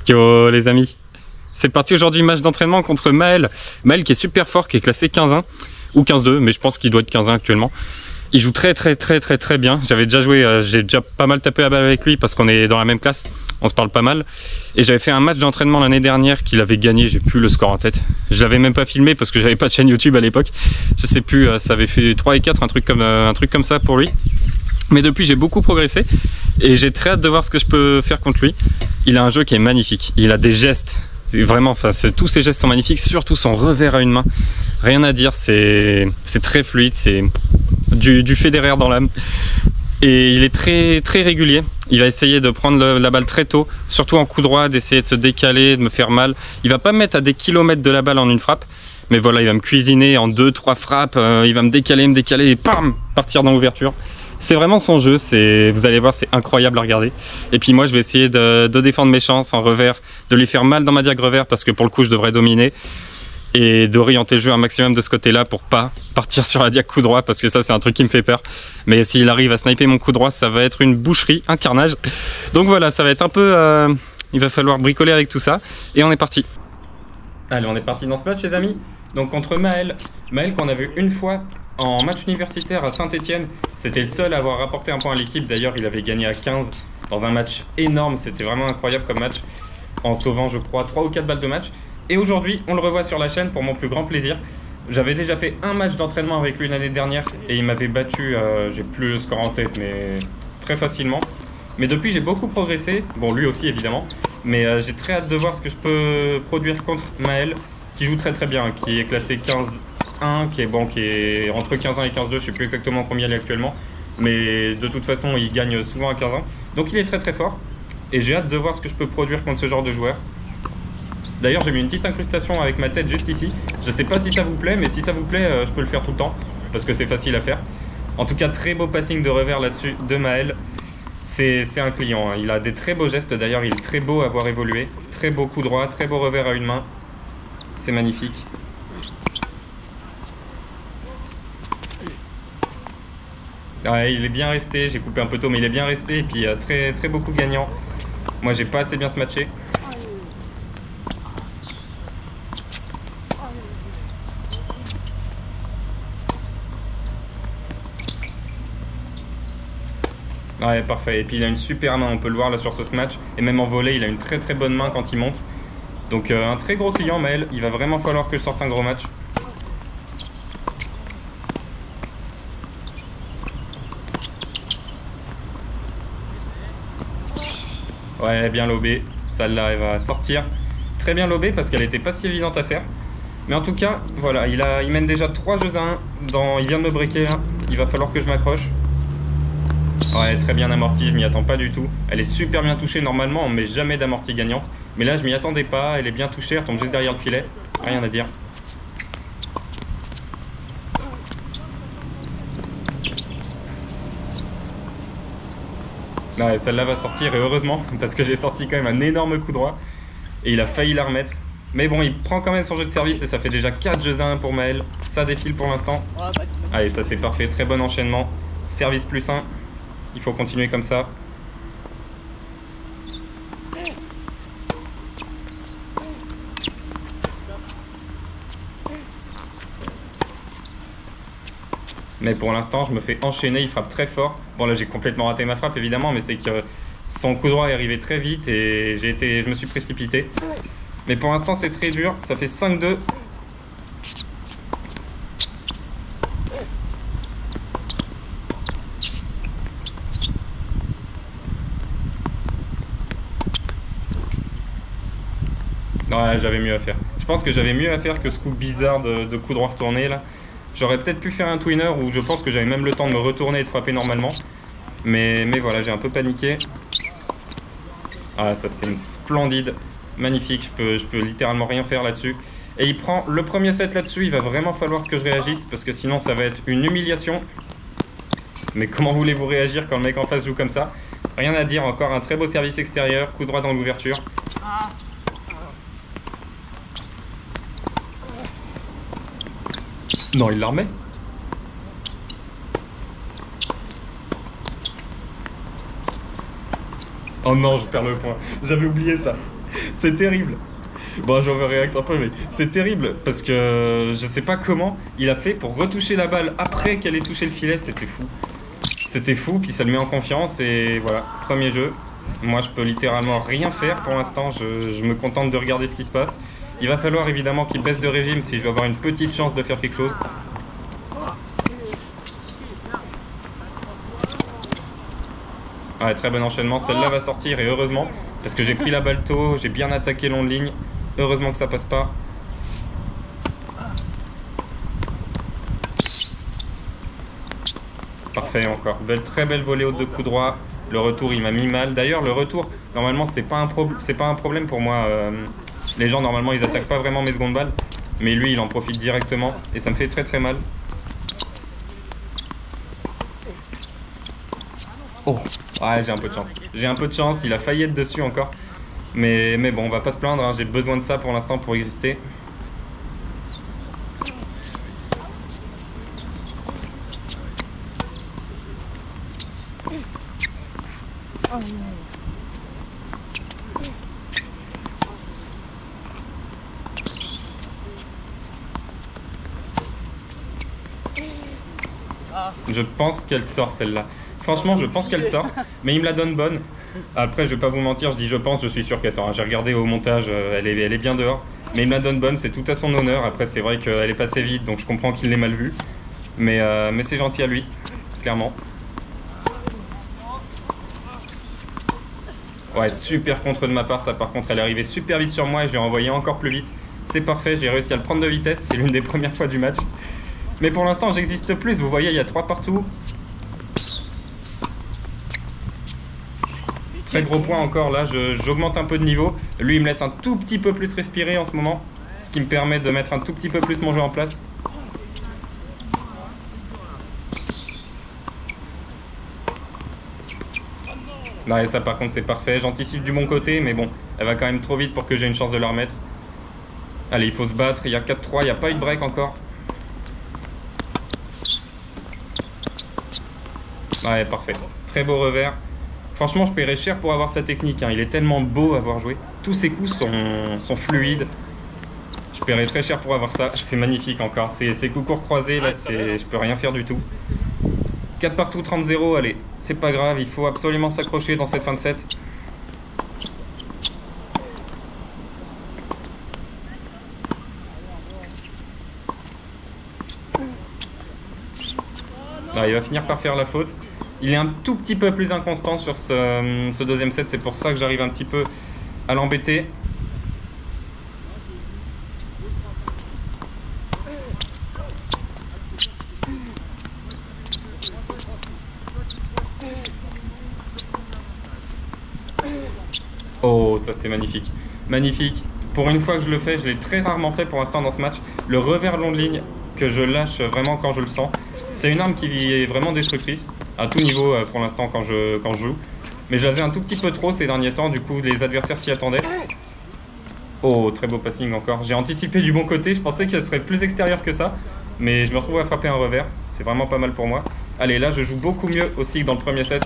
Yo les amis, c'est parti aujourd'hui, match d'entraînement contre Maël. Maël qui est super fort, qui est classé 15-1 ou 15-2, mais je pense qu'il doit être 15-1 actuellement. Il joue très bien. J'avais déjà joué, j'ai déjà pas mal tapé la balle avec lui parce qu'on est dans la même classe, on se parle pas mal. Et j'avais fait un match d'entraînement l'année dernière qu'il avait gagné, j'ai plus le score en tête. Je l'avais même pas filmé parce que j'avais pas de chaîne YouTube à l'époque. Je sais plus, ça avait fait 3 et 4, un truc comme ça pour lui. Mais depuis j'ai beaucoup progressé et j'ai très hâte de voir ce que je peux faire contre lui. Il a un jeu qui est magnifique, il a des gestes, vraiment, enfin, tous ses gestes sont magnifiques, surtout son revers à une main. Rien à dire, c'est très fluide, c'est du Federer dans l'âme. Et il est très régulier, il va essayer de prendre la balle très tôt, surtout en coup droit, d'essayer de se décaler, de me faire mal. Il va pas me mettre à des kilomètres de la balle en une frappe, mais voilà, il va me cuisiner en 2-3 frappes, il va me décaler et pam, partir dans l'ouverture. C'est vraiment son jeu, vous allez voir, c'est incroyable à regarder. Et puis moi je vais essayer de défendre mes chances en revers, de lui faire mal dans ma diag revers parce que pour le coup je devrais dominer. Et d'orienter le jeu un maximum de ce côté-là pour pas partir sur la diag coup droit parce que ça c'est un truc qui me fait peur. Mais s'il arrive à sniper mon coup droit, ça va être une boucherie, un carnage. Donc voilà, ça va être un peu... il va falloir bricoler avec tout ça. Et on est parti. Allez, on est parti dans ce match les amis. Donc contre Maël. Maël qu'on a vu une fois en match universitaire à Saint-Etienne. C'était le seul à avoir rapporté un point à l'équipe. D'ailleurs, il avait gagné à 15 dans un match énorme. C'était vraiment incroyable comme match. En sauvant, je crois, 3 ou 4 balles de match. Et aujourd'hui, on le revoit sur la chaîne pour mon plus grand plaisir. J'avais déjà fait un match d'entraînement avec lui l'année dernière et il m'avait battu, j'ai plus le score en tête, mais très facilement. Mais depuis, j'ai beaucoup progressé. Bon, lui aussi, évidemment. Mais j'ai très hâte de voir ce que je peux produire contre Maël, qui joue très bien, qui est classé 15-1, qui est entre 15-1 et 15-2, je sais plus exactement combien il est actuellement. Mais de toute façon, il gagne souvent à 15-1. Donc il est très fort. Et j'ai hâte de voir ce que je peux produire contre ce genre de joueur. D'ailleurs, j'ai mis une petite incrustation avec ma tête juste ici. Je sais pas si ça vous plaît, mais si ça vous plaît, je peux le faire tout le temps. Parce que c'est facile à faire. En tout cas, très beau passing de revers là-dessus de Maël. C'est un client, hein. Il a des très beaux gestes. D'ailleurs, il est très beau à voir évoluer. Très beau coup droit, très beau revers à une main. C'est magnifique. Ouais, il est bien resté. J'ai coupé un peu tôt, mais il est bien resté. Et puis, très beaucoup de gagnants. Moi, j'ai pas assez bien se matcher. Ouais, parfait. Et puis il a une super main, on peut le voir là sur ce match. Et même en volée, il a une très bonne main quand il monte. Donc un très gros client, Maël. Il va vraiment falloir que je sorte un gros match. Ouais, bien lobé. Celle-là, elle va sortir. Très bien lobé parce qu'elle était pas si évidente à faire. Mais en tout cas, voilà, il mène déjà 3 jeux à 1. Il vient de me breaker là. Il va falloir que je m'accroche. Ouais, très bien amortie, je m'y attends pas du tout. Elle est super bien touchée, normalement on met jamais d'amortie gagnante. Mais là je m'y attendais pas, elle est bien touchée, elle tombe juste derrière le filet. Rien à dire. Ouais, celle-là va sortir et heureusement, parce que j'ai sorti quand même un énorme coup droit. Et il a failli la remettre. Mais bon, il prend quand même son jeu de service et ça fait déjà 4 jeux à 1 pour Maël. Ça défile pour l'instant. Allez, ça c'est parfait, très bon enchaînement. Service plus 1. Il faut continuer comme ça. Mais pour l'instant, je me fais enchaîner, il frappe très fort. Bon là, j'ai complètement raté ma frappe évidemment, mais c'est que son coup droit est arrivé très vite et je me suis précipité. Mais pour l'instant, c'est très dur, ça fait 5-2. Ouais, j'avais mieux à faire. Je pense que j'avais mieux à faire que ce coup bizarre de coup droit retourné là. J'aurais peut-être pu faire un twinner où je pense que j'avais même le temps de me retourner et de frapper normalement. Mais voilà, j'ai un peu paniqué. Ah, ça c'est splendide, magnifique, je peux littéralement rien faire là-dessus. Et il prend le premier set là-dessus, il va vraiment falloir que je réagisse parce que sinon ça va être une humiliation. Mais comment voulez-vous réagir quand le mec en face joue comme ça? Rien à dire, encore un très beau service extérieur, coup droit dans l'ouverture. Non, il la remet. Oh non, je perds le point. J'avais oublié ça. C'est terrible. Bon, j'en vais réacter un peu, mais c'est terrible parce que je sais pas comment il a fait pour retoucher la balle après qu'elle ait touché le filet. C'était fou. C'était fou, puis ça le met en confiance et voilà, premier jeu. Moi, je peux littéralement rien faire pour l'instant. Je me contente de regarder ce qui se passe. Il va falloir évidemment qu'il baisse de régime si je veux avoir une petite chance de faire quelque chose. Ouais, très bon enchaînement. Celle-là va sortir et heureusement, parce que j'ai pris la balle tôt, j'ai bien attaqué long de ligne. Heureusement que ça passe pas. Parfait encore. Très belle volée haute de coup droit. Le retour, il m'a mis mal. D'ailleurs, le retour, normalement, c'est pas un problème pour moi. Les gens, normalement, ils attaquent pas vraiment mes secondes balles. Mais lui, il en profite directement. Et ça me fait très très mal. Oh, ouais, j'ai un peu de chance. J'ai un peu de chance. Il a failli être dessus encore. Mais bon, on va pas se plaindre. Hein. J'ai besoin de ça pour l'instant pour exister. Je pense qu'elle sort celle-là. Franchement, je pense qu'elle sort, mais il me la donne bonne. Après, je vais pas vous mentir, je dis je pense, je suis sûr qu'elle sort. J'ai regardé au montage, elle est bien dehors. Mais il me la donne bonne, c'est tout à son honneur. Après, c'est vrai qu'elle est passée vite, donc je comprends qu'il l'ait mal vue. Mais c'est gentil à lui, clairement. Ouais, super contre de ma part, ça par contre, elle est arrivée super vite sur moi et je l'ai envoyé encore plus vite. C'est parfait, j'ai réussi à le prendre de vitesse, c'est l'une des premières fois du match. Mais pour l'instant, j'existe plus, vous voyez, il y a 3 partout. Très gros point encore, là, j'augmente un peu de niveau. Lui, il me laisse un tout petit peu plus respirer en ce moment, ce qui me permet de mettre un tout petit peu plus mon jeu en place. Non, et ça par contre c'est parfait, j'anticipe du bon côté, mais bon, elle va quand même trop vite pour que j'ai une chance de la remettre. Allez, il faut se battre, il y a 4-3, il n'y a pas eu de break encore. Ouais, parfait, très beau revers. Franchement, je paierais cher pour avoir sa technique, hein. Il est tellement beau à voir jouer. Tous ses coups sont fluides. Je paierais très cher pour avoir ça, c'est magnifique encore. Ces coups courts croisés, là, je peux rien faire du tout. 4 partout, 30-0, allez, c'est pas grave, il faut absolument s'accrocher dans cette fin de set. Ah, il va finir par faire la faute. Il est un tout petit peu plus inconstant sur ce deuxième set, c'est pour ça que j'arrive un petit peu à l'embêter. Oh, ça c'est magnifique. Magnifique. Pour une fois que je le fais, je l'ai très rarement fait pour l'instant dans ce match. Le revers long de ligne que je lâche vraiment quand je le sens. C'est une arme qui est vraiment destructrice. À tout niveau pour l'instant quand je joue. Mais je la faisais un tout petit peu trop ces derniers temps. Du coup, les adversaires s'y attendaient. Oh, très beau passing encore. J'ai anticipé du bon côté. Je pensais qu'elle serait plus extérieure que ça. Mais je me retrouve à frapper un revers. C'est vraiment pas mal pour moi. Allez, là, je joue beaucoup mieux aussi que dans le premier set.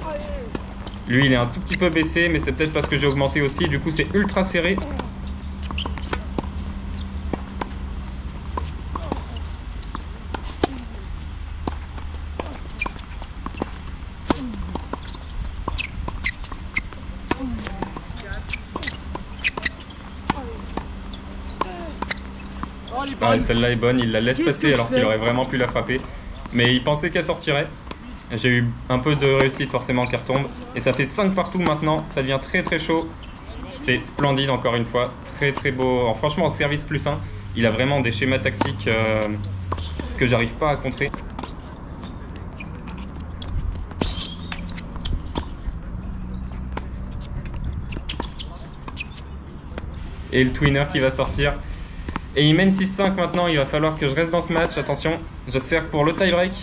Lui, il est un tout petit peu baissé, mais c'est peut-être parce que j'ai augmenté aussi. Du coup, c'est ultra serré. Ah, celle-là est bonne, il la laisse passer alors qu'il aurait vraiment pu la frapper. Mais il pensait qu'elle sortirait. J'ai eu un peu de réussite forcément qui retombe. Et ça fait 5 partout maintenant, ça devient très très chaud. C'est splendide encore une fois, très très beau. Alors, franchement en service +1, il a vraiment des schémas tactiques que j'arrive pas à contrer. Et le twinner qui va sortir. Et il mène 6-5 maintenant, il va falloir que je reste dans ce match. Attention, je sers pour le tie-break.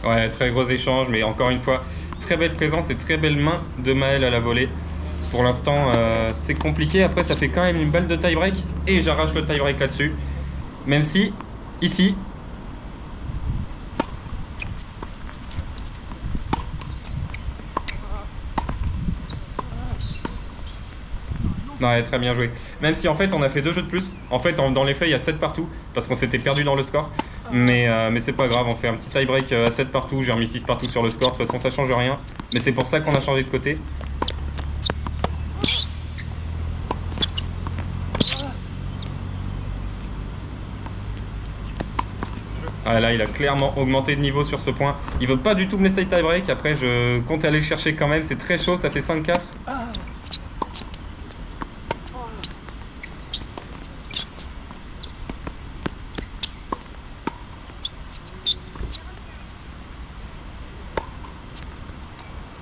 Ouais, très gros échange, mais encore une fois, très belle présence et très belle main de Maël à la volée. Pour l'instant, c'est compliqué. Après, ça fait quand même une balle de tie-break et j'arrache le tie-break là-dessus. Même si, ici... Ouais, très bien joué. Même si en fait on a fait 2 jeux de plus. En fait dans les faits il y a 7 partout parce qu'on s'était perdu dans le score. Mais c'est pas grave, on fait un petit tie-break à 7 partout. J'ai remis 6 partout sur le score. De toute façon ça change rien. Mais c'est pour ça qu'on a changé de côté. Ah, là il a clairement augmenté de niveau sur ce point. Il veut pas du tout me laisser tie-break. Après je compte aller le chercher quand même. C'est très chaud, ça fait 5-4.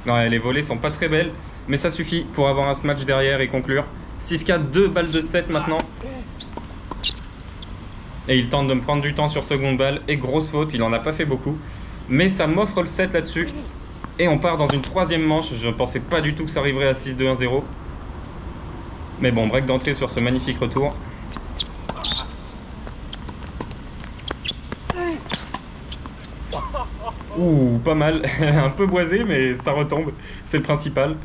Ouais, les volées sont pas très belles, mais ça suffit pour avoir un smash derrière et conclure. 6-4, 2 balles de 7 maintenant. Et il tente de me prendre du temps sur seconde balle, et grosse faute, il en a pas fait beaucoup. Mais ça m'offre le 7 là-dessus. Et on part dans une 3e manche, je ne pensais pas du tout que ça arriverait à 6-2-1-0. Mais bon, break d'entrée sur ce magnifique retour. Ouh, pas mal. Un peu boisé, mais ça retombe. C'est le principal.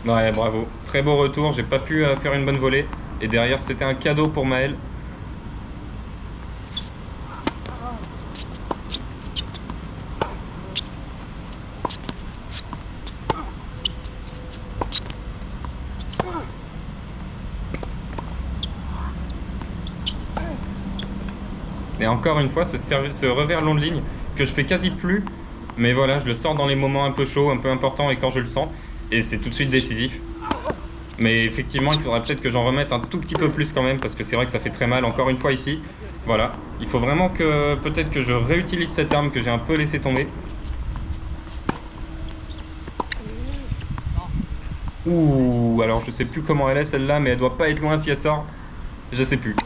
Ouais, bravo. Très beau retour. J'ai pas pu faire une bonne volée. Et derrière, c'était un cadeau pour Maël. Et encore une fois, ce revers long de ligne que je fais quasi plus. Mais voilà, je le sors dans les moments un peu chauds, un peu importants et quand je le sens. Et c'est tout de suite décisif. Mais effectivement, il faudra peut-être que j'en remette un tout petit peu plus quand même. Parce que c'est vrai que ça fait très mal encore une fois ici. Voilà, il faut vraiment que peut-être que je réutilise cette arme que j'ai un peu laissé tomber. Ouh, alors je sais plus comment elle est celle-là, mais elle doit pas être loin si elle sort. Je sais plus.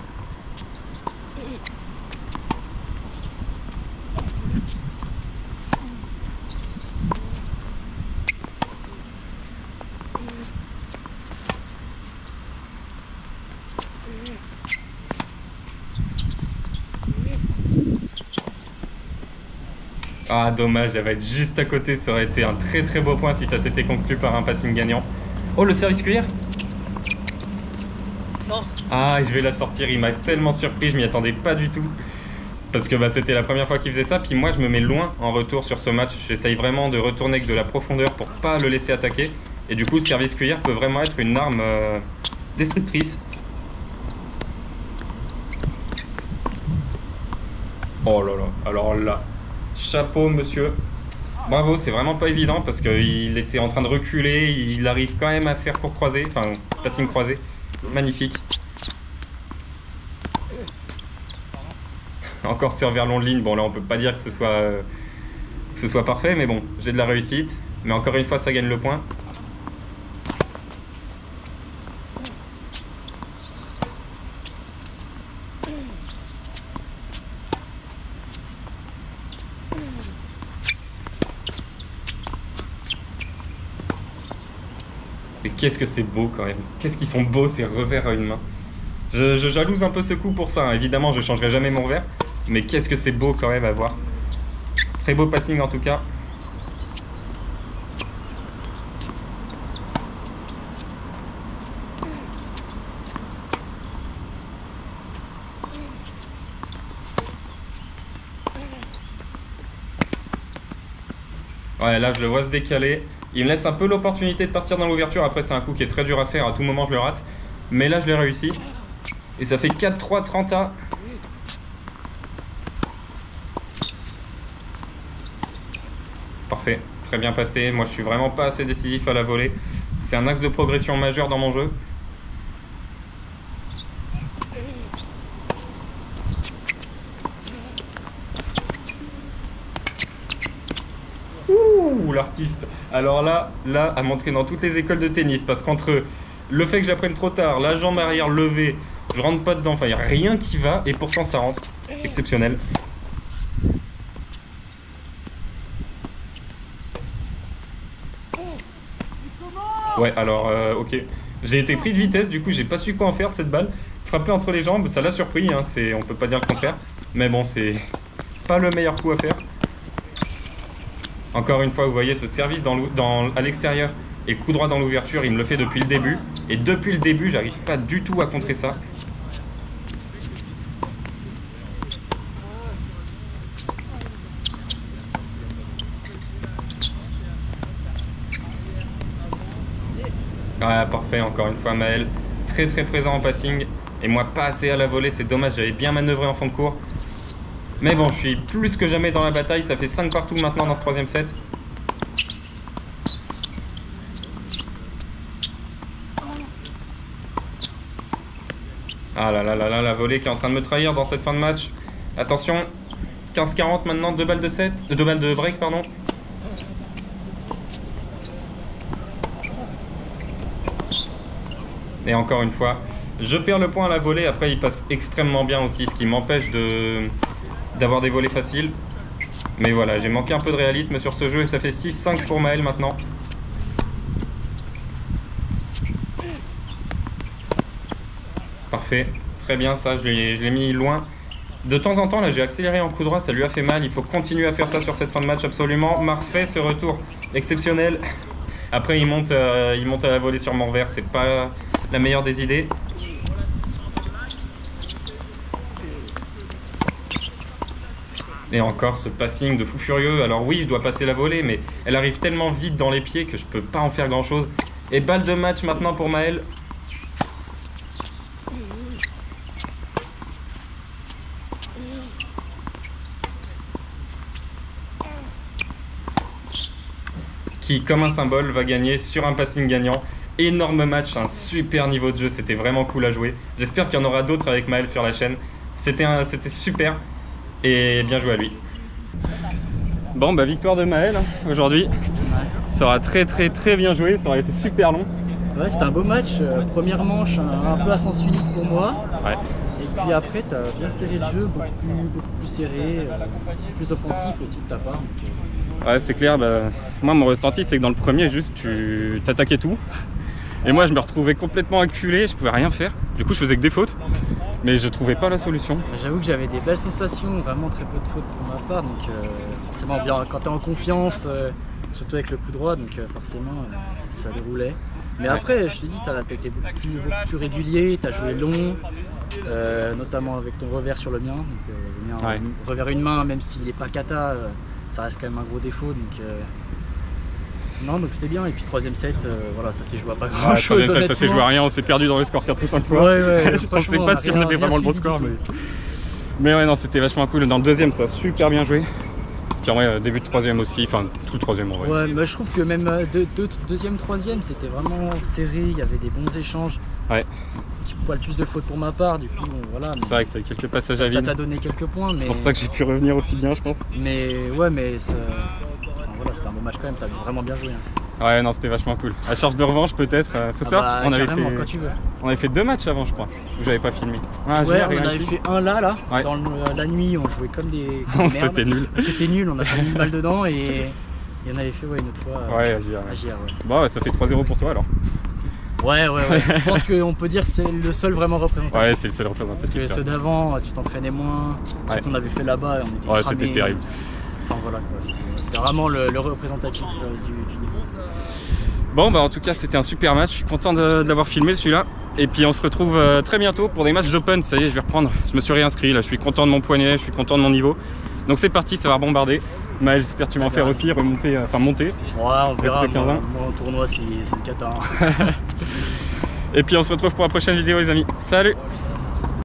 Ah dommage, elle va être juste à côté, ça aurait été un très très beau point si ça s'était conclu par un passing gagnant. Oh, le service cuir? Non. Ah, je vais la sortir, il m'a tellement surpris, je m'y attendais pas du tout. Parce que bah, c'était la première fois qu'il faisait ça, puis moi je me mets loin en retour sur ce match. J'essaye vraiment de retourner avec de la profondeur pour pas le laisser attaquer. Et du coup le service cuir peut vraiment être une arme destructrice. Oh là là, alors là, chapeau monsieur. Bravo, c'est vraiment pas évident parce qu'il était en train de reculer, il arrive quand même à faire court croisé, enfin passing croisé. Magnifique. Encore sur vers long de ligne, bon là on peut pas dire que ce soit parfait, mais bon, j'ai de la réussite. Mais encore une fois, ça gagne le point. Mais qu'est-ce que c'est beau quand même. Qu'est-ce qu'ils sont beaux ces revers à une main. Je jalouse un peu ce coup pour ça, hein. Évidemment je changerai jamais mon revers. Mais qu'est-ce que c'est beau quand même à voir. Très beau passing en tout cas. Ouais, là je le vois se décaler. Il me laisse un peu l'opportunité de partir dans l'ouverture. Après c'est un coup qui est très dur à faire, à tout moment je le rate. Mais là je l'ai réussi. Et ça fait 4-3 30A. Parfait, très bien passé. Moi je suis vraiment pas assez décisif à la volée. C'est un axe de progression majeur dans mon jeu. Ouh, l'artiste. Alors là, à montrer dans toutes les écoles de tennis. Parce qu'entre le fait que j'apprenne trop tard, la jambe arrière levée, Je rentre pas dedans, enfin il n'y a rien qui va et pourtant ça rentre. Exceptionnel. Ouais, alors ok. J'ai été pris de vitesse, du coup j'ai pas su quoi en faire de cette balle. Frappé entre les jambes, ça l'a surpris, hein, on peut pas dire le contraire. Mais bon, c'est pas le meilleur coup à faire. Encore une fois, vous voyez ce service à l'extérieur et coup droit dans l'ouverture, il me le fait depuis le début. Et depuis le début, j'arrive pas du tout à contrer ça. Ah, parfait, encore une fois Maël, très présent en passing. Et moi pas assez à la volée, c'est dommage, j'avais bien manœuvré en fond de cours. Mais bon, je suis plus que jamais dans la bataille, ça fait 5 partout maintenant dans ce troisième set. Ah là là là là, la volée qui est en train de me trahir dans cette fin de match. Attention, 15-40 maintenant, 2 balles de 2 balles de break, pardon. Et encore une fois, je perds le point à la volée. Après, il passe extrêmement bien aussi, ce qui m'empêche d'avoir des volées faciles. Mais voilà, j'ai manqué un peu de réalisme sur ce jeu et ça fait 6-5 pour Maël maintenant. Parfait, très bien ça, je l'ai mis loin. De temps en temps, là, j'ai accéléré en coup droit, ça lui a fait mal. Il faut continuer à faire ça sur cette fin de match, absolument. Parfait, ce retour exceptionnel. Après, il monte à la volée sur mon revers, c'est pas la meilleure des idées. Et encore ce passing de fou furieux. Alors oui, je dois passer la volée, mais elle arrive tellement vite dans les pieds que je peux pas en faire grand chose. Et balle de match maintenant pour Maël. Qui, comme un symbole, va gagner sur un passing gagnant. Énorme match, un super niveau de jeu, c'était vraiment cool à jouer. J'espère qu'il y en aura d'autres avec Maël sur la chaîne. C'était super et bien joué à lui. Bon, bah victoire de Maël aujourd'hui. Ça aura très bien joué, ça aurait été super long. Ouais, c'était un beau match. Première manche, un peu à sens unique pour moi. Ouais. Et puis après, tu as bien serré le jeu, beaucoup plus serré, plus offensif aussi de ta part. Donc, ouais, c'est clair. Bah, moi, mon ressenti, c'est que dans le premier, juste, tu t'attaquais tout. Et moi, je me retrouvais complètement acculé, je pouvais rien faire. Du coup, je faisais que des fautes, mais je trouvais pas la solution. J'avoue que j'avais des belles sensations, vraiment très peu de fautes pour ma part. Donc, forcément, bien, quand tu es en confiance, surtout avec le coup droit, donc forcément, ça déroulait. Mais après, je te dis, tu as été beaucoup plus régulier, tu as joué long, notamment avec ton revers sur le mien. Donc, ouais. Revers une main, même s'il n'est pas kata, ça reste quand même un gros défaut. Donc, non, donc c'était bien. Et puis troisième set, voilà, ça s'est joué à pas grand chose. Troisième set, ça s'est joué à rien, on s'est perdu dans les scores 4 ou 5 fois. Ouais, je pensais pas si on avait vraiment le bon score. Mais ouais, non, c'était vachement cool. Dans le deuxième, ça a super bien joué. Puis en vrai, début de troisième aussi, enfin tout le troisième en vrai. Ouais, mais je trouve que même deuxième, troisième, c'était vraiment serré, il y avait des bons échanges. Ouais. Un petit poil plus de fautes pour ma part, du coup, voilà. C'est vrai que tu as eu quelques passages à vide. Ça t'a donné quelques points, mais... C'est pour ça que j'ai pu revenir aussi bien, je pense. Mais ouais, mais voilà, c'était un bon match quand même, t'as vraiment bien joué. Hein. Ouais, non, c'était vachement cool. À charge de revanche, peut-être. Faut savoir, on avait fait... quand tu veux. On avait fait 2 matchs avant, je crois, où j'avais pas filmé. Ah, ouais, on avait fait un là. Ouais. Dans la nuit, on jouait comme des C'était nul. C'était nul, on a fait une balle dedans et on avait fait une autre fois. Ouais, à JR. Ouais. Bon, ouais, ça fait 3-0 pour toi alors. Ouais. Je pense qu'on peut dire que c'est le seul vraiment représentatif. Ouais, c'est le seul représentatif. Parce que ceux d'avant, tu t'entraînais moins. Ceux qu'on avait fait là-bas, on était ouais, c'était terrible. Enfin voilà, c'était vraiment le représentatif du niveau. Bon, bah en tout cas, c'était un super match. Je suis content de l'avoir filmé celui-là. Et puis on se retrouve très bientôt pour des matchs d'open. Ça y est, je vais reprendre. Je me suis réinscrit là. Je suis content de mon poignet, je suis content de mon niveau. Donc c'est parti, ça va rebombarder. Maël, j'espère que tu vas en faire aussi, monter. Ouais, on verra. Moi, en tournoi, c'est le cata. Et puis on se retrouve pour la prochaine vidéo, les amis. Salut!